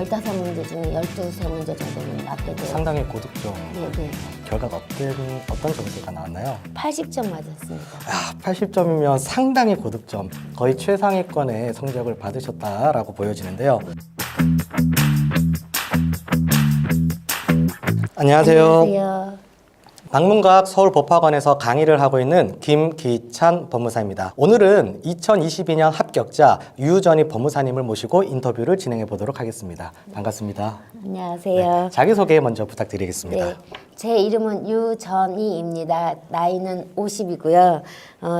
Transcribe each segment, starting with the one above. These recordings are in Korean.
15문제 중에 12문제 정도는 맞게 돼요. 상당히 고득점. 네네. 결과가 어떤 점수가 나왔나요? 80점 맞았습니다. 80점이면 상당히 고득점, 거의 최상위권의 성적을 받으셨다라고 보여지는데요. 안녕하세요. 안녕하세요. 방문각 서울법학원에서 강의를 하고 있는 김기찬 법무사입니다. 오늘은 2022년 합격자 유전희 법무사님을 모시고 인터뷰를 진행해 보도록 하겠습니다. 반갑습니다. 안녕하세요. 자기소개 먼저 부탁드리겠습니다. 네, 제 이름은 유전희입니다. 나이는 50이고요.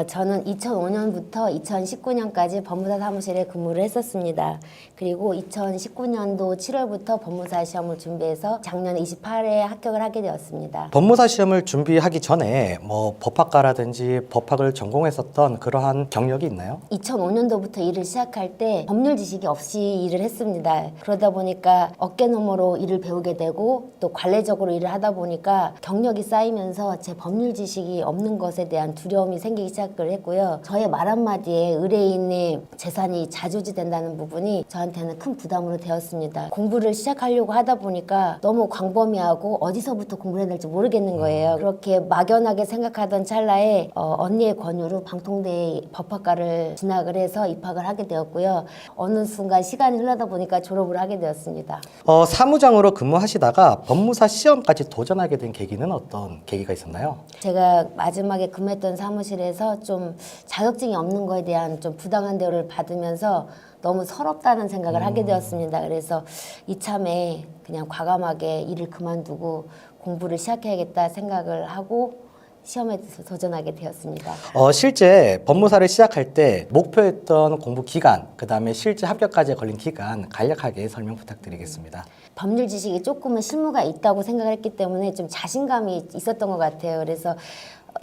저는 2005년부터 2019년까지 법무사 사무실에 근무를 했었습니다. 그리고 2019년도 7월부터 법무사 시험을 준비해서 작년 28회에 합격을 하게 되었습니다. 법무사 시험을 준비하기 전에 뭐 법학과라든지 법학을 전공했었던 그러한 경력이 있나요? 2005년도부터 일을 시작할 때 법률 지식이 없이 일을 했습니다. 그러다 보니까 어깨너머로 일을 배우게 되고 또 관례적으로 일을 하다 보니까 경력이 쌓이면서 제 법률 지식이 없는 것에 대한 두려움이 생기기 시작을 했고요. 저의 말 한마디에 의뢰인의 재산이 좌지우지 된다는 부분이 저한테는 큰 부담으로 되었습니다. 공부를 시작하려고 하다 보니까 너무 광범위하고 어디서부터 공부를 해야 될지 모르겠는 거예요. 그렇게 막연하게 생각하던 찰나에 언니의 권유로 방통대 법학과를 진학을 해서 입학을 하게 되었고요. 어느 순간 시간이 흘러다 보니까 졸업을 하게 되었습니다. 사무장으로 근무하시다가 법무사 시험까지 도전하게 된 계기는 어떤 계기가 있었나요? 제가 마지막에 근무했던 사무실에서 좀 자격증이 없는 거에 대한 좀 부당한 대우를 받으면서 너무 서럽다는 생각을 하게 되었습니다. 그래서 이참에 그냥 과감하게 일을 그만두고 공부를 시작해야겠다 생각을 하고 시험에 도전하게 되었습니다. 실제 법무사를 시작할 때 목표했던 공부 기간, 그 다음에 실제 합격까지 걸린 기간 간략하게 설명 부탁드리겠습니다. 법률 지식이 조금은 실무가 있다고 생각을 했기 때문에 좀 자신감이 있었던 것 같아요. 그래서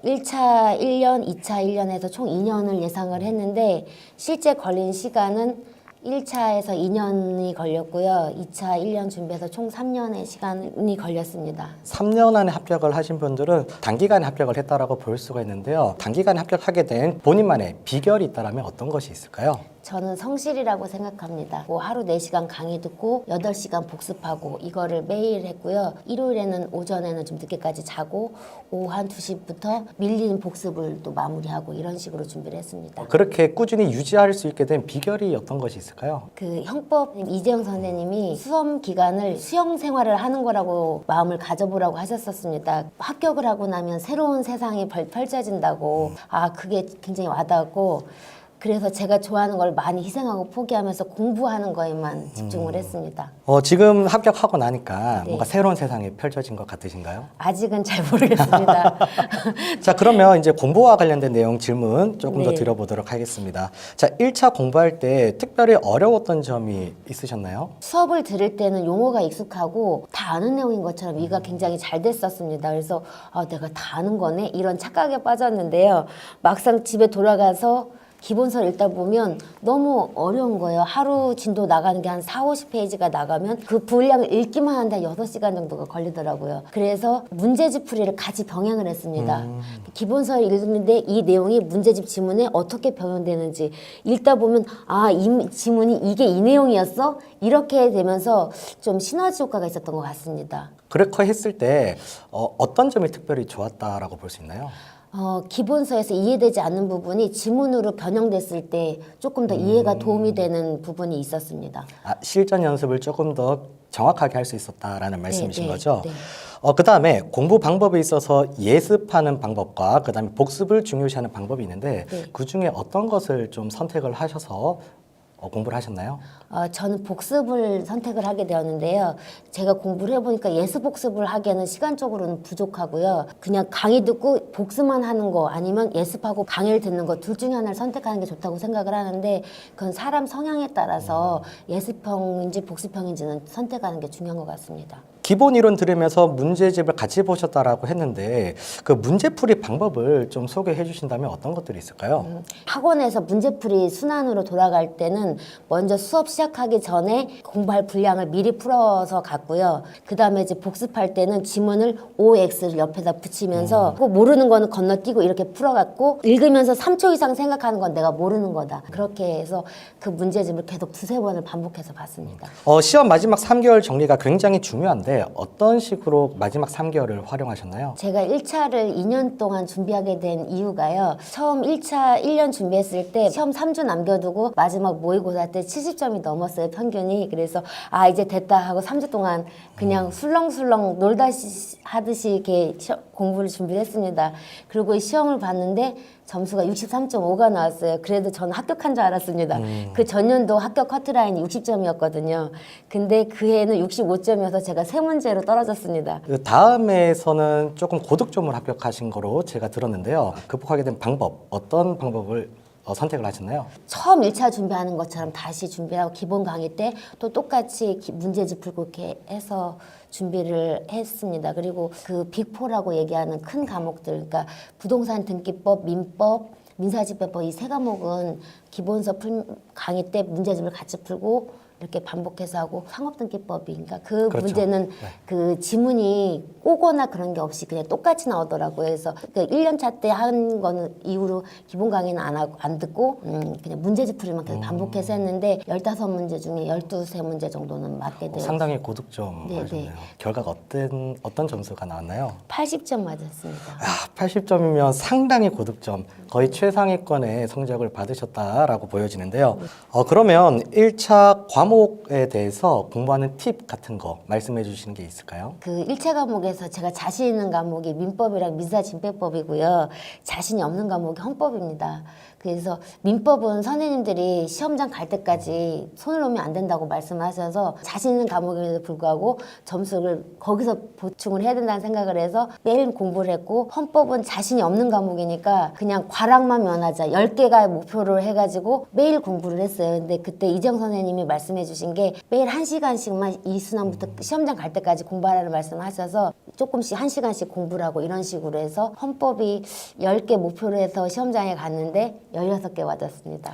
1차 1년, 2차 1년에서 총 2년을 예상을 했는데 실제 걸린 시간은 1차에서 2년이 걸렸고요. 2차 1년 준비해서 총 3년의 시간이 걸렸습니다. 3년 안에 합격을 하신 분들은 단기간에 합격을 했다라고 볼 수가 있는데요. 단기간에 합격하게 된 본인만의 비결이 있다면 어떤 것이 있을까요? 저는 성실이라고 생각합니다. 하루 4시간 강의 듣고 8시간 복습하고 이거를 매일 했고요. 일요일에는 오전에는 좀 늦게까지 자고 오후 한 2시부터 밀린 복습을 또 마무리하고 이런 식으로 준비를 했습니다. 그렇게 꾸준히 유지할 수 있게 된 비결이 어떤 것이 있을까요? 그 형법 이재영 선생님이 수험 기간을 수영 생활을 하는 거라고 마음을 가져보라고 하셨었습니다. 합격을 하고 나면 새로운 세상이 펼쳐진다고 그게 굉장히 와닿았고 그래서 제가 좋아하는 걸 많이 희생하고 포기하면서 공부하는 거에만 집중을 했습니다. 지금 합격하고 나니까 네. 뭔가 새로운 세상이 펼쳐진 것 같으신가요? 아직은 잘 모르겠습니다. 자, 그러면 이제 공부와 관련된 내용 질문 조금 더 네. 드려보도록 하겠습니다. 자, 1차 공부할 때 특별히 어려웠던 점이 있으셨나요? 수업을 들을 때는 용어가 익숙하고 다 아는 내용인 것처럼 이해가 굉장히 잘 됐었습니다. 그래서 내가 다 아는 거네? 이런 착각에 빠졌는데요. 막상 집에 돌아가서 기본서를 읽다 보면 너무 어려운 거예요. 하루 진도 나가는 게 한 40-50페이지가 나가면 그 분량을 읽기만 하는데 6시간 정도가 걸리더라고요. 그래서 문제집 풀이를 같이 병행을 했습니다. 기본서를 읽는데 이 내용이 문제집 지문에 어떻게 병용되는지 읽다 보면 이 지문이 이게 이 내용이었어? 이렇게 되면서 좀 시너지 효과가 있었던 것 같습니다. 그렇게 했을 때 어떤 점이 특별히 좋았다라고 볼 수 있나요? 기본서에서 이해되지 않는 부분이 지문으로 변형됐을 때 조금 더 이해가 도움이 되는 부분이 있었습니다. 실전 연습을 조금 더 정확하게 할 수 있었다라는 말씀이신 거죠? 네. 그 다음에 공부 방법에 있어서 예습하는 방법과 그 다음에 복습을 중요시하는 방법이 있는데 네. 그 중에 어떤 것을 좀 선택을 하셔서 공부를 하셨나요? 저는 복습을 선택을 하게 되었는데요. 제가 공부를 해보니까 예습 복습을 하기에는 시간적으로는 부족하고요. 그냥 강의 듣고 복습만 하는 거 아니면 예습하고 강의를 듣는 거 둘 중에 하나를 선택하는 게 좋다고 생각을 하는데 그건 사람 성향에 따라서 예습형인지 복습형인지는 선택하는 게 중요한 것 같습니다. 기본 이론 들으면서 문제집을 같이 보셨다라고 했는데 그 문제풀이 방법을 좀 소개해 주신다면 어떤 것들이 있을까요? 학원에서 문제풀이 순환으로 돌아갈 때는 먼저 수업 시작하기 전에 공부할 분량을 미리 풀어서 갔고요. 그 다음에 이제 복습할 때는 지문을 OX를 옆에다 붙이면서 꼭 모르는 거는 건너뛰고 이렇게 풀어갔고 읽으면서 3초 이상 생각하는 건 내가 모르는 거다. 그렇게 해서 그 문제집을 계속 두세 번을 반복해서 봤습니다. 시험 마지막 3개월 정리가 굉장히 중요한데 어떤 식으로 마지막 3개월을 활용하셨나요? 제가 1차를 2년 동안 준비하게 된 이유가요. 처음 1차 1년 준비했을 때 시험 3주 남겨두고 마지막 모의고사 때 70점이 넘었어요, 평균이. 그래서 아, 이제 됐다 하고 3주 동안 그냥 술렁술렁 놀다 하듯이 이렇게 공부를 준비를 했습니다. 그리고 시험을 봤는데 점수가 63.5가 나왔어요. 그래도 저는 합격한 줄 알았습니다. 그 전년도 합격 커트라인이 60점이었거든요. 근데 그 해는 65점이어서 제가 세 문제로 떨어졌습니다. 그 다음에서는 조금 고득점을 합격하신 거로 제가 들었는데요. 극복하게 된 방법, 어떤 방법을 선택을 하셨나요? 처음 1차 준비하는 것처럼 다시 준비하고 기본 강의 때 또 똑같이 문제집 풀고 이렇게 해서 준비를 했습니다. 그리고 그 빅4라고 얘기하는 큰 과목들, 그러니까 부동산 등기법, 민법, 민사집행법 이 세 과목은 기본서 강의 때 문제집을 같이 풀고 이렇게 반복해서 하고 상업등기법이 그러니까 그 그렇죠. 문제는 네. 그 지문이 꼬거나 그런 게 없이 그냥 똑같이 나오더라고요. 그래서 그 1년차 때 한 거는 이후로 기본 강의는 안 하고 안 듣고 그냥 문제집 풀이만 계속 반복해서 했는데 15문제 중에 12문제 정도는 맞게 돼요. 상당히 고득점 네, 하셨네요. 네. 결과가 어떤 점수가 나왔나요? 80점 맞았습니다. 80점이면 상당히 고득점, 거의 최상위권의 성적을 받으셨다라고 보여지는데요. 그러면 1차 과목에 대해서 공부하는 팁 같은 거 말씀해 주시는 게 있을까요? 그 1차 과목에서 제가 자신 있는 과목이 민법이랑 민사집행법이고요. 자신이 없는 과목이 헌법입니다. 그래서 민법은 선생님들이 시험장 갈 때까지 손을 놓으면 안 된다고 말씀하셔서 자신 있는 과목임에도 불구하고 점수를 거기서 보충을 해야 된다는 생각을 해서 매일 공부를 했고 헌법은 자신이 없는 과목이니까 그냥 과락만 면하자 10개가 목표를 해가지고 매일 공부를 했어요. 근데 그때 이정 선생님이 말씀해 주신 게 매일 1시간씩만 이 순환부터 시험장 갈 때까지 공부하라는 말씀을 하셔서 조금씩 1시간씩 공부를 하고 이런 식으로 해서 헌법이 10개 목표로 해서 시험장에 갔는데 16개 맞았습니다.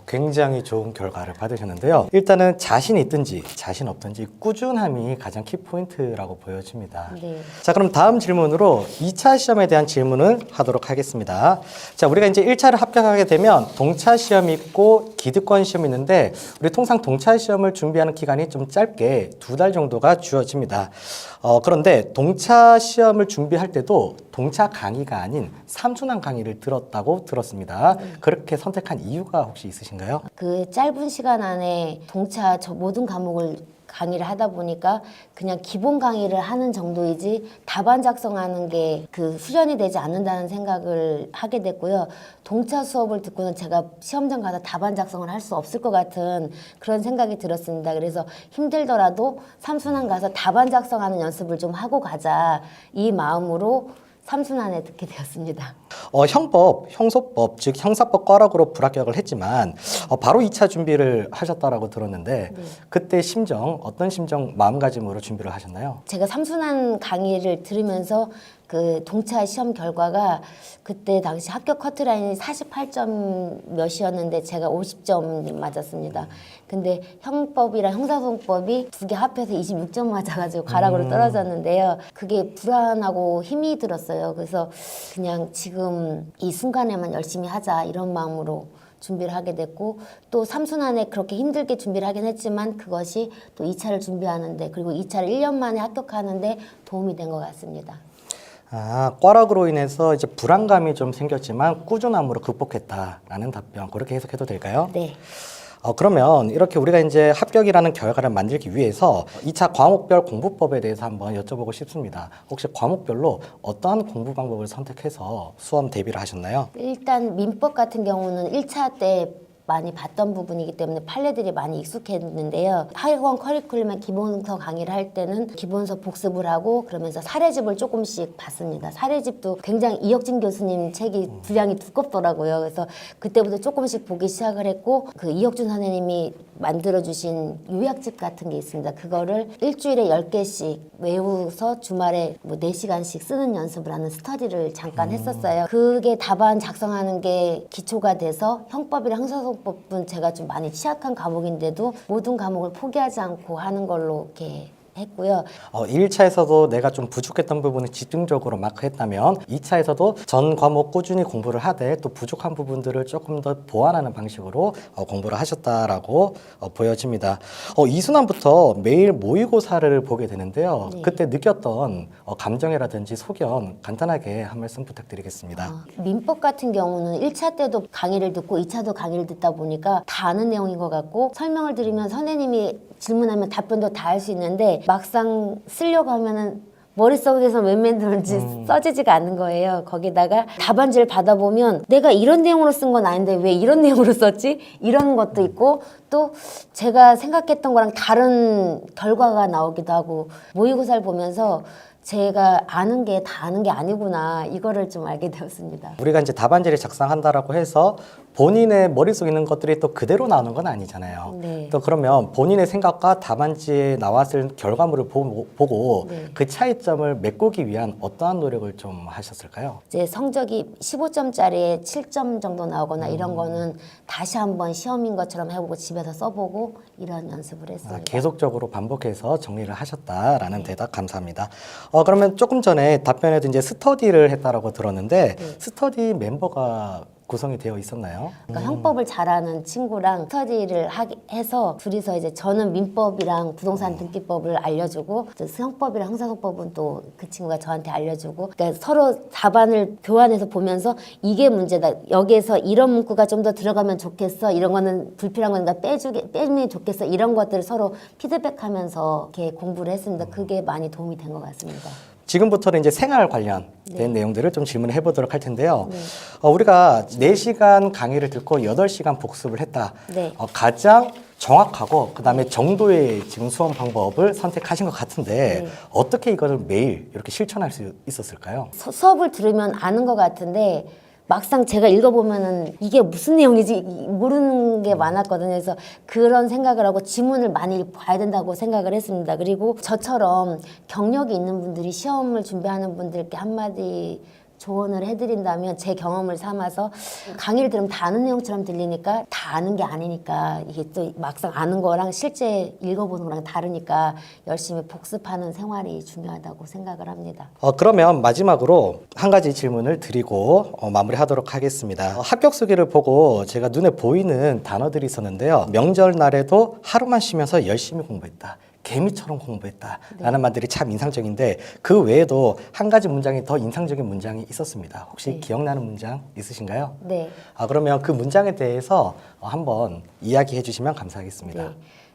굉장히 좋은 결과를 받으셨는데요. 일단은 자신 있든지 자신 없든지 꾸준함이 가장 키포인트라고 보여집니다. 네. 자, 그럼 다음 질문으로 2차 시험에 대한 질문을 하도록 하겠습니다. 자, 우리가 이제 1차를 합격하게 되면 동차 시험이 있고 기득권 시험이 있는데 우리 통상 동차 시험을 준비하는 기간이 좀 짧게 2달 정도가 주어집니다. 그런데 동차 시험을 준비할 때도 동차 강의가 아닌 삼순환 강의를 들었다고 들었습니다. 그렇게 선택한 이유가 혹시 있으신가요? 그 짧은 시간 안에 동차 모든 과목을 강의를 하다 보니까 그냥 기본 강의를 하는 정도이지 답안 작성하는 게 그 수련이 되지 않는다는 생각을 하게 됐고요. 동차 수업을 듣고는 제가 시험장 가서 답안 작성을 할 수 없을 것 같은 그런 생각이 들었습니다. 그래서 힘들더라도 삼순환 가서 답안 작성하는 연습을 좀 하고 가자 이 마음으로 삼순환에 듣게 되었습니다. 형소법, 즉 형사법 과락으로 불합격을 했지만 바로 2차 준비를 하셨다라고 들었는데 네. 그때 어떤 심정, 마음가짐으로 준비를 하셨나요? 제가 삼순환 강의를 들으면서 그 동차 시험 결과가 그때 당시 합격 커트라인이 48점 몇이었는데 제가 50점 맞았습니다. 근데 형법이랑 형사소송법이 두 개 합해서 26점 맞아가지고 가락으로 떨어졌는데요. 그게 불안하고 힘이 들었어요. 그래서 그냥 지금 이 순간에만 열심히 하자 이런 마음으로 준비를 하게 됐고 또 삼순환에 그렇게 힘들게 준비를 하긴 했지만 그것이 또 2차를 준비하는데 그리고 2차를 1년 만에 합격하는데 도움이 된 것 같습니다. 과락으로 인해서 이제 불안감이 좀 생겼지만 꾸준함으로 극복했다라는 답변, 그렇게 해석해도 될까요? 네. 그러면 이렇게 우리가 이제 합격이라는 결과를 만들기 위해서 2차 과목별 공부법에 대해서 한번 여쭤보고 싶습니다. 혹시 과목별로 어떠한 공부 방법을 선택해서 수험 대비를 하셨나요? 일단 민법 같은 경우는 1차 때 많이 봤던 부분이기 때문에 판례들이 많이 익숙했는데요. 학원 커리큘럼의 기본서 강의를 할 때는 기본서 복습을 하고 그러면서 사례집을 조금씩 봤습니다. 사례집도 굉장히 이혁진 교수님 책이 분량이 두껍더라고요. 그래서 그때부터 조금씩 보기 시작을 했고 그 이혁준 선생님이 만들어주신 요약집 같은 게 있습니다. 그거를 일주일에 10개씩 외워서 주말에 뭐 4시간씩 쓰는 연습을 하는 스터디를 잠깐 했었어요. 그게 답안 작성하는 게 기초가 돼서 형법이랑 형사소법은 제가 좀 많이 취약한 과목인데도 모든 과목을 포기하지 않고 하는 걸로 이렇게 했고요. 1차에서도 내가 좀 부족했던 부분을 집중적으로 마크했다면 2차에서도 전 과목 꾸준히 공부를 하되 또 부족한 부분들을 조금 더 보완하는 방식으로 공부를 하셨다라고 보여집니다. 이순환부터 매일 모의고사를 보게 되는데요. 네. 그때 느꼈던 감정이라든지 소견 간단하게 한 말씀 부탁드리겠습니다. 민법 같은 경우는 1차 때도 강의를 듣고 2차도 강의를 듣다 보니까 다 아는 내용인 것 같고 설명을 들으면 선생님이 질문하면 답변도 다 할 수 있는데 막상 쓰려고 하면은 머릿속에서 웬만들지 써지지가 않는 거예요. 거기다가 답안지를 받아보면 내가 이런 내용으로 쓴 건 아닌데 왜 이런 내용으로 썼지? 이런 것도 있고 또 제가 생각했던 거랑 다른 결과가 나오기도 하고 모의고사를 보면서 제가 아는 게 다 아는 게 아니구나 이거를 좀 알게 되었습니다. 우리가 이제 답안지를 작성한다라고 해서 본인의 머릿속에 있는 것들이 또 그대로 나오는 건 아니잖아요. 네. 또 그러면 본인의 생각과 답안지에 나왔을 결과물을 보고 네. 그 차이점을 메꾸기 위한 어떠한 노력을 좀 하셨을까요? 이제 성적이 15점짜리에 7점 정도 나오거나 이런 거는 다시 한번 시험인 것처럼 해보고 집에서 써보고 이런 연습을 했습니다. 계속적으로 반복해서 정리를 하셨다라는 대답 감사합니다. 그러면 조금 전에 답변에도 이제 스터디를 했다라고 들었는데 스터디 mem버가 구성이 되어 있었나요? 그러니까 형법을 잘하는 친구랑 스터디를 해서 둘이서 이제 저는 민법이랑 부동산 등기법을 알려주고 형법이랑 형사소법은 또 그 친구가 저한테 알려주고 그러니까 서로 답안을 교환해서 보면서 이게 문제다. 여기에서 이런 문구가 좀 더 들어가면 좋겠어. 이런 거는 불필요한 거니까 빼면 좋겠어. 이런 것들을 서로 피드백하면서 이렇게 공부를 했습니다. 그게 많이 도움이 된 것 같습니다. 지금부터는 이제 생활 관련된 내용들을 좀 질문을 해보도록 할 텐데요. 우리가 4시간 강의를 듣고 8시간 복습을 했다. 네. 가장 정확하고 그다음에 정도의 지금 수험 방법을 선택하신 것 같은데 어떻게 이거를 매일 이렇게 실천할 수 있었을까요? 수업을 들으면 아는 것 같은데 막상 제가 읽어보면은 이게 무슨 내용이지 모르는 게 많았거든요. 그래서 그런 생각을 하고 지문을 많이 봐야 된다고 생각을 했습니다. 그리고 저처럼 경력이 있는 분들이 시험을 준비하는 분들께 한마디 조언을 해드린다면 제 경험을 삼아서 강의를 들으면 다 아는 내용처럼 들리니까 다 아는 게 아니니까 이게 또 막상 아는 거랑 실제 읽어보는 거랑 다르니까 열심히 복습하는 생활이 중요하다고 생각을 합니다. 그러면 마지막으로 한 가지 질문을 드리고 마무리하도록 하겠습니다. 합격 수기를 보고 제가 눈에 보이는 단어들이 있었는데요. 명절날에도 하루만 쉬면서 열심히 공부했다. 개미처럼 공부했다라는 말들이 참 인상적인데 그 외에도 한 가지 문장이 더 인상적인 문장이 있었습니다. 혹시 기억나는 문장 있으신가요? 네. 그러면 그 문장에 대해서 한번 이야기해 주시면 감사하겠습니다. 네.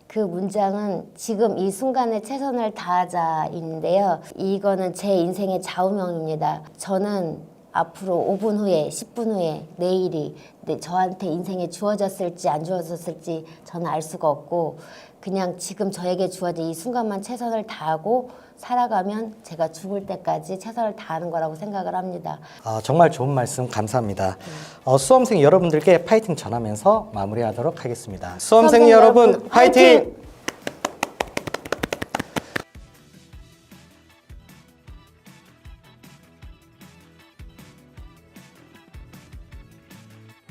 그 문장은 지금 이 순간에 최선을 다하자인데요. 이거는 제 인생의 좌우명입니다. 저는 앞으로 5분 후에, 10분 후에, 내일이 저한테 인생에 주어졌을지 안 주어졌을지 저는 알 수가 없고 그냥 지금 저에게 주어진 이 순간만 최선을 다하고 살아가면 제가 죽을 때까지 최선을 다하는 거라고 생각을 합니다. 정말 좋은 말씀 감사합니다. 수험생 여러분들께 파이팅 전하면서 마무리하도록 하겠습니다. 수험생 여러분 파이팅!